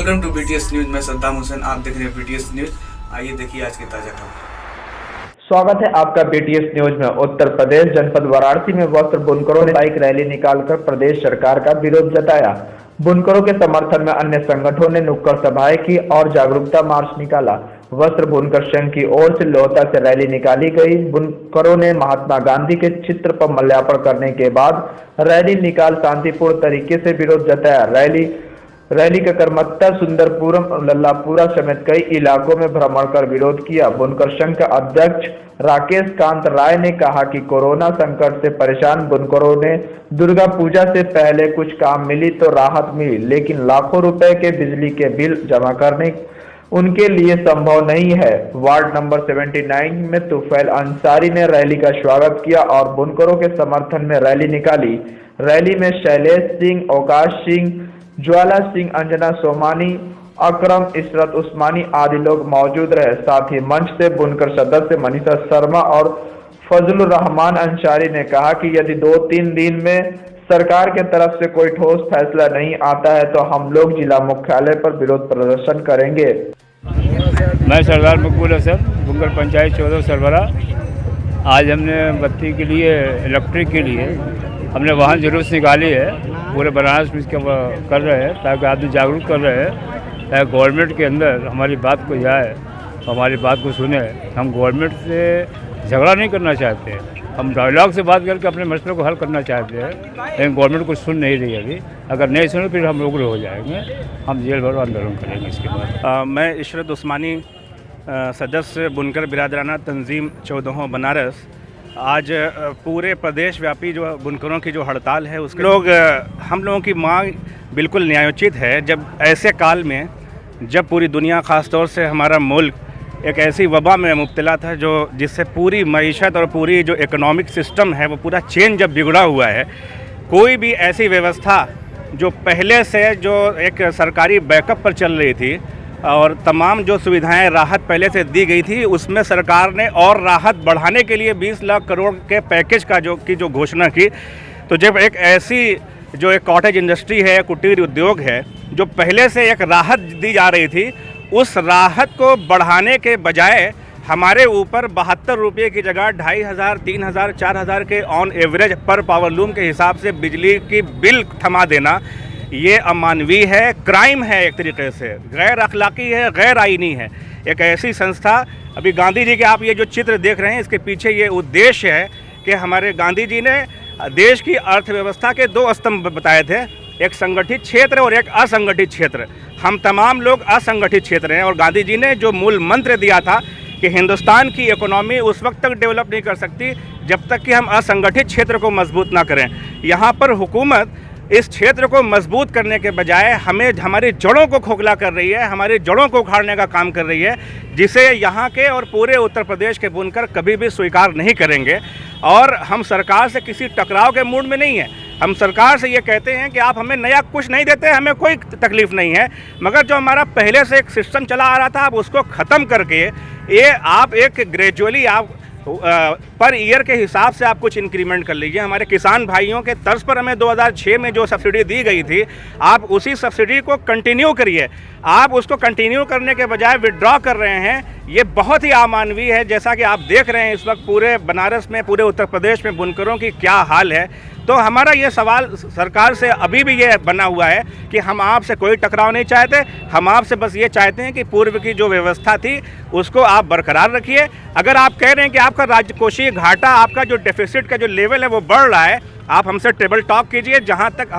Welcome to BTS news. मैं सद्दाम हुसैन, आप देख रहे हैं बीटीएस न्यूज। आइए देखिए आज की ताजा खबर। स्वागत है आपका बीटीएस न्यूज में। उत्तर प्रदेश जनपद वाराणसी में वस्त्र बुनकरों ने बाइक रैली निकालकर प्रदेश सरकार का विरोध जताया। बुनकरों के समर्थन में अन्य संगठनों ने नुक्कड़ सभाएं की और जागरूकता मार्च निकाला। वस्त्र बुनकर संघ की ओर से लोहता से रैली निकाली गई। बुनकरों ने महात्मा गांधी के चित्र पर माल्यार्पण करने के बाद रैली निकाल शांतिपूर्ण तरीके से विरोध जताया। रैली का करमत्ता सुंदरपुरम और लल्लापुरा समेत कई इलाकों में भ्रमण कर विरोध किया। बुनकर संघ का अध्यक्ष राकेश कांत राय ने कहा कि कोरोना संकट से परेशान बुनकरों ने दुर्गा पूजा से पहले कुछ काम मिली तो राहत मिली, लेकिन लाखों रुपए के बिजली के बिल जमा करने उनके लिए संभव नहीं है। वार्ड नंबर 79 में तुफैल अंसारी ने रैली का स्वागत किया और बुनकरों के समर्थन में रैली निकाली। रैली में शैलेश सिंह, अवकाश सिंह, ज्वाला सिंह, अंजना सोमानी, अकरम, इशरत उस्मानी आदि लोग मौजूद रहे। साथ ही मंच से बुनकर सदस्य मनीषा शर्मा और फजलुर रहमान अंसारी ने कहा कि यदि 2-3 दिन में सरकार के तरफ से कोई ठोस फैसला नहीं आता है तो हम लोग जिला मुख्यालय पर विरोध प्रदर्शन करेंगे। मैं सरदार मकबूल हसन, बुनकर पंचायत 14 सरबराह। आज हमने बत्ती के लिए, इलेक्ट्रिक के लिए हमने वाहन जुलूस निकाली है। पूरे बनारस में इसका कर रहे हैं ताकि आदमी जागरूक कर रहे हैं ताकि गवर्नमेंट के अंदर हमारी बात को जाए, हमारी बात को सुने। हम गवर्नमेंट से झगड़ा नहीं करना चाहते, हम डायलॉग से बात करके अपने मसलों को हल करना चाहते हैं, लेकिन गवर्नमेंट कुछ सुन नहीं रही अभी। अगर नहीं सुने फिर हम लोग हो जाएंगे, हम जेल भर आंदोलन करेंगे इसके बाद। मैं इशरत उस्मानी, सदस्य बुनकर बिरादराना तंजीम 14 बनारस। आज पूरे प्रदेश व्यापी जो बुनकरों की जो हड़ताल है उसके हम लोगों की मांग बिल्कुल न्यायोचित है। जब ऐसे काल में जब पूरी दुनिया, ख़ास तौर से हमारा मुल्क एक ऐसी वबा में मुब्तला था जिससे पूरी मईशत और पूरी जो इकोनॉमिक सिस्टम है वो पूरा चेन जब बिगड़ा हुआ है, कोई भी ऐसी व्यवस्था जो पहले से जो एक सरकारी बैकअप पर चल रही थी और तमाम जो सुविधाएं राहत पहले से दी गई थी, उसमें सरकार ने और राहत बढ़ाने के लिए 20 लाख करोड़ के पैकेज का जो घोषणा की। तो जब एक ऐसी जो एक कॉटेज इंडस्ट्री है, कुटीर उद्योग है, जो पहले से एक राहत दी जा रही थी, उस राहत को बढ़ाने के बजाय हमारे ऊपर 72 रुपये की जगह 2500, 3000, 4000 के ऑन एवरेज पर पावरलूम के हिसाब से बिजली की बिल थमा देना, ये अमानवीय है, क्राइम है, एक तरीके से गैर अखलाकी है, गैर आईनी है। एक ऐसी संस्था, अभी गांधी जी के आप ये जो चित्र देख रहे हैं, इसके पीछे ये उद्देश्य है कि हमारे गांधी जी ने देश की अर्थव्यवस्था के 2 स्तंभ बताए थे, एक संगठित क्षेत्र और एक असंगठित क्षेत्र। हम तमाम लोग असंगठित क्षेत्र हैं और गांधी जी ने जो मूल मंत्र दिया था कि हिंदुस्तान की इकोनॉमी उस वक्त तक डेवलप नहीं कर सकती जब तक कि हम असंगठित क्षेत्र को मजबूत ना करें। यहाँ पर हुकूमत इस क्षेत्र को मजबूत करने के बजाय हमें हमारी जड़ों को खोखला कर रही है, हमारी जड़ों को उखाड़ने का काम कर रही है, जिसे यहाँ के और पूरे उत्तर प्रदेश के बुनकर कभी भी स्वीकार नहीं करेंगे। और हम सरकार से किसी टकराव के मूड में नहीं है। हम सरकार से ये कहते हैं कि आप हमें नया कुछ नहीं देते, हमें कोई तकलीफ़ नहीं है, मगर जो हमारा पहले से एक सिस्टम चला आ रहा था, आप उसको ख़त्म करके ये आप एक ग्रेजुअली आप पर ईयर के हिसाब से आप कुछ इंक्रीमेंट कर लीजिए। हमारे किसान भाइयों के तर्ज पर हमें 2006 में जो सब्सिडी दी गई थी, आप उसी सब्सिडी को कंटिन्यू करिए। आप उसको कंटिन्यू करने के बजाय विड्रॉ कर रहे हैं, ये बहुत ही अमानवीय है। जैसा कि आप देख रहे हैं इस वक्त पूरे बनारस में, पूरे उत्तर प्रदेश में बुनकरों की क्या हाल है। तो हमारा ये सवाल सरकार से अभी भी ये बना हुआ है कि हम आपसे कोई टकराव नहीं चाहते, हम आपसे बस ये चाहते हैं कि पूर्व की जो व्यवस्था थी उसको आप बरकरार रखिए। अगर आप कह रहे हैं कि आपका राजकोषीय घाटा, आपका जो डेफिसिट का जो लेवल है वो बढ़ रहा है, आप हमसे टेबल टॉक कीजिए। जहां तक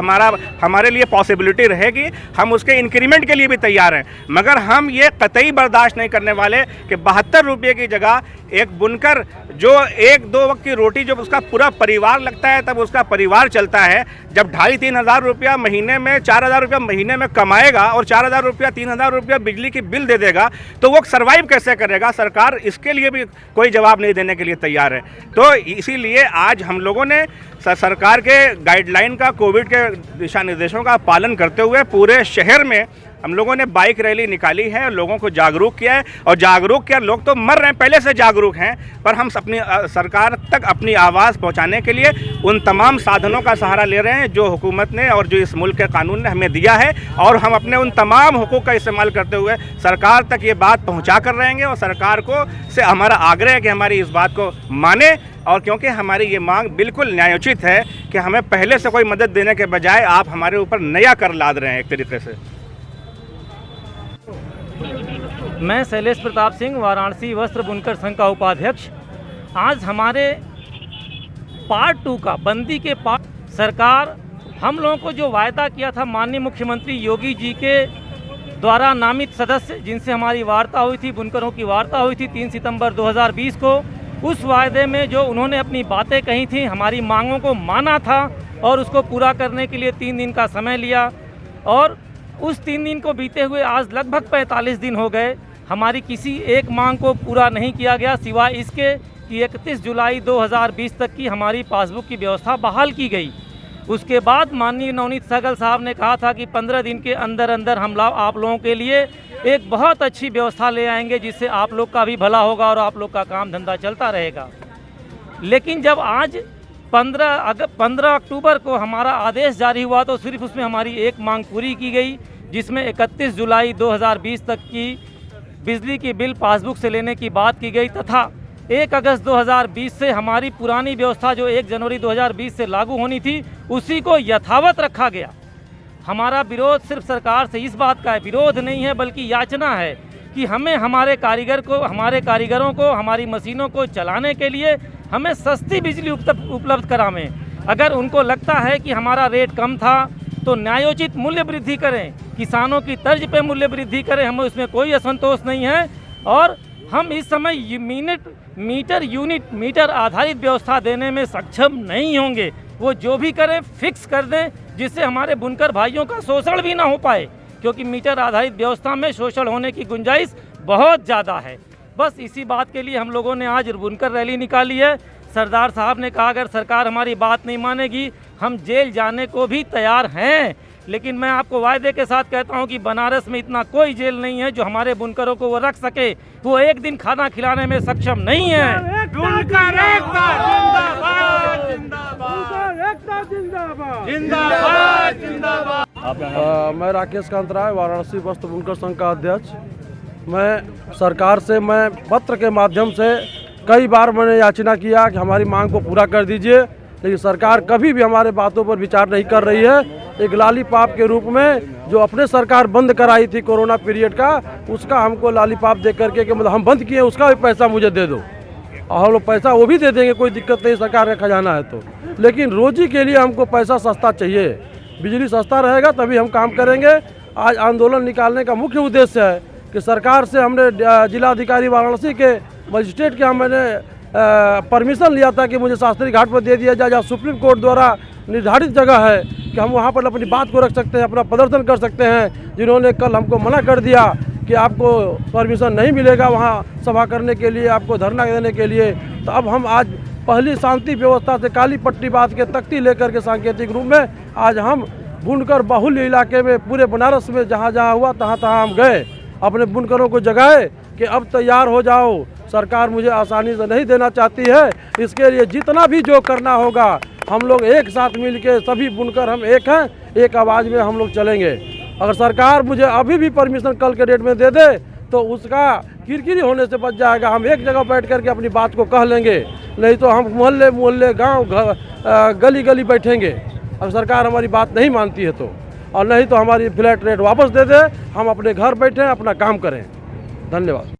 हमारे लिए पॉसिबिलिटी रहेगी हम उसके इंक्रीमेंट के लिए भी तैयार हैं, मगर हम ये कतई बर्दाश्त नहीं करने वाले कि 72 रुपये की जगह एक बुनकर जो 1-2 वक्त की रोटी जब उसका पूरा परिवार लगता है तब उसका परिवार चलता है, जब 2,500-3 हज़ार रुपया महीने में, 4,000 रुपया महीने में कमाएगा और 4,000 रुपया, 3,000 रुपया बिजली की बिल दे देगा, तो वो सर्वाइव कैसे करेगा? सरकार इसके लिए भी कोई जवाब नहीं देने के लिए तैयार है। तो इसीलिए आज हम लोगों ने सरकार के गाइडलाइन का, कोविड के दिशा निर्देशों का पालन करते हुए पूरे शहर में हम लोगों ने बाइक रैली निकाली है, लोगों को जागरूक किया है और जागरूक किया। लोग तो मर रहे हैं, पहले से जागरूक हैं, पर हम अपनी सरकार तक अपनी आवाज़ पहुंचाने के लिए उन तमाम साधनों का सहारा ले रहे हैं जो हुकूमत ने और जो इस मुल्क के कानून ने हमें दिया है, और हम अपने उन तमाम हुकूक का इस्तेमाल करते हुए सरकार तक ये बात पहुँचा कर रहेंगे। और सरकार को से हमारा आग्रह है कि हमारी इस बात को माने, और क्योंकि हमारी ये मांग बिल्कुल न्यायोचित है कि हमें पहले से कोई मदद देने के बजाय आप हमारे ऊपर नया कर लाद रहे हैं एक तरीके से। मैं शैलेश प्रताप सिंह, वाराणसी वस्त्र बुनकर संघ का उपाध्यक्ष। आज हमारे पार्ट 2 का बंदी के पार्ट सरकार हम लोगों को जो वायदा किया था माननीय मुख्यमंत्री योगी जी के द्वारा नामित सदस्य जिनसे हमारी वार्ता हुई थी, बुनकरों की वार्ता हुई थी 3 सितंबर 2020 को, उस वायदे में जो उन्होंने अपनी बातें कही थी, हमारी मांगों को माना था और उसको पूरा करने के लिए 3 दिन का समय लिया। और उस 3 दिन को बीते हुए आज लगभग 45 दिन हो गए, हमारी किसी एक मांग को पूरा नहीं किया गया, सिवाय इसके कि 31 जुलाई 2020 तक की हमारी पासबुक की व्यवस्था बहाल की गई। उसके बाद माननीय नवनीत सहगल साहब ने कहा था कि 15 दिन के अंदर अंदर हम आप लोगों के लिए एक बहुत अच्छी व्यवस्था ले आएंगे जिससे आप लोग का भी भला होगा और आप लोग का काम धंधा चलता रहेगा। लेकिन जब आज 15 अक्टूबर को हमारा आदेश जारी हुआ तो सिर्फ उसमें हमारी एक मांग पूरी की गई, जिसमें 31 जुलाई 2020 तक की बिजली की बिल पासबुक से लेने की बात की गई तथा 1 अगस्त 2020 से हमारी पुरानी व्यवस्था जो 1 जनवरी 2020 से लागू होनी थी उसी को यथावत रखा गया। हमारा विरोध सिर्फ सरकार से इस बात का है, विरोध नहीं है बल्कि याचना है कि हमें हमारे कारीगरों को हमारी मशीनों को चलाने के लिए हमें सस्ती बिजली उपलब्ध करावें। अगर उनको लगता है कि हमारा रेट कम था तो न्यायोचित मूल्य वृद्धि करें, किसानों की तर्ज पे मूल्य वृद्धि करें, हमें उसमें कोई असंतोष नहीं है। और हम इस समय मीटर आधारित व्यवस्था देने में सक्षम नहीं होंगे। वो जो भी करें फिक्स कर दें जिससे हमारे बुनकर भाइयों का शोषण भी ना हो पाए, क्योंकि मीटर आधारित व्यवस्था में शोषण होने की गुंजाइश बहुत ज़्यादा है। बस इसी बात के लिए हम लोगों ने आज बुनकर रैली निकाली है। सरदार साहब ने कहा अगर सरकार हमारी बात नहीं मानेगी हम जेल जाने को भी तैयार हैं। लेकिन मैं आपको वायदे के साथ कहता हूं कि बनारस में इतना कोई जेल नहीं है जो हमारे बुनकरों को वो रख सके। वो एक दिन खाना खिलाने में सक्षम नहीं है। मैं राकेश कांत राय, वाराणसी वस्त्र बुनकर संघ का अध्यक्ष। मैं सरकार से पत्र के माध्यम से कई बार मैंने याचना किया कि हमारी मांग को पूरा कर दीजिए, लेकिन सरकार कभी भी हमारे बातों पर विचार नहीं कर रही है। एक लॉलीपॉप के रूप में जो अपने सरकार बंद कराई थी कोरोना पीरियड का, उसका हमको लॉलीपॉप दे करके कि मतलब हम बंद किए उसका भी पैसा मुझे दे दो, और हम लोग पैसा वो भी दे देंगे, कोई दिक्कत नहीं, सरकार का खजाना है तो। लेकिन रोजी के लिए हमको पैसा सस्ता चाहिए, बिजली सस्ता रहेगा तभी हम काम करेंगे। आज आंदोलन निकालने का मुख्य उद्देश्य है कि सरकार से हमने जिलाधिकारी वाराणसी के मजिस्ट्रेट के यहाँ मैंने परमिशन लिया था कि मुझे शास्त्री घाट पर दे दिया जाए, जहाँ सुप्रीम कोर्ट द्वारा निर्धारित जगह है कि हम वहाँ पर अपनी बात को रख सकते हैं, अपना प्रदर्शन कर सकते हैं। जिन्होंने कल हमको मना कर दिया कि आपको परमिशन नहीं मिलेगा वहाँ सभा करने के लिए, आपको धरना देने के लिए, तो अब हम आज पहली शांति व्यवस्था से काली पट्टी बात के तख्ती लेकर के सांकेतिक रूप में आज हम बुनकर बाहुल्य इलाके में पूरे बनारस में जहाँ जहाँ हुआ तहाँ तहाँ हम गए, अपने बुनकरों को जगाए कि अब तैयार हो जाओ, सरकार मुझे आसानी से नहीं देना चाहती है। इसके लिए जितना भी जो करना होगा हम लोग एक साथ मिलके सभी बुनकर हम एक हैं, एक आवाज़ में हम लोग चलेंगे। अगर सरकार मुझे अभी भी परमिशन कल के डेट में दे दे तो उसका किरकिरी होने से बच जाएगा, हम एक जगह बैठ करके अपनी बात को कह लेंगे, नहीं तो हम मोहल्ले मोहल्ले गांव गली गली बैठेंगे अगर सरकार हमारी बात नहीं मानती है तो, और नहीं तो हमारी फ्लैट रेट वापस दे दे, हम अपने घर बैठें अपना काम करें। धन्यवाद।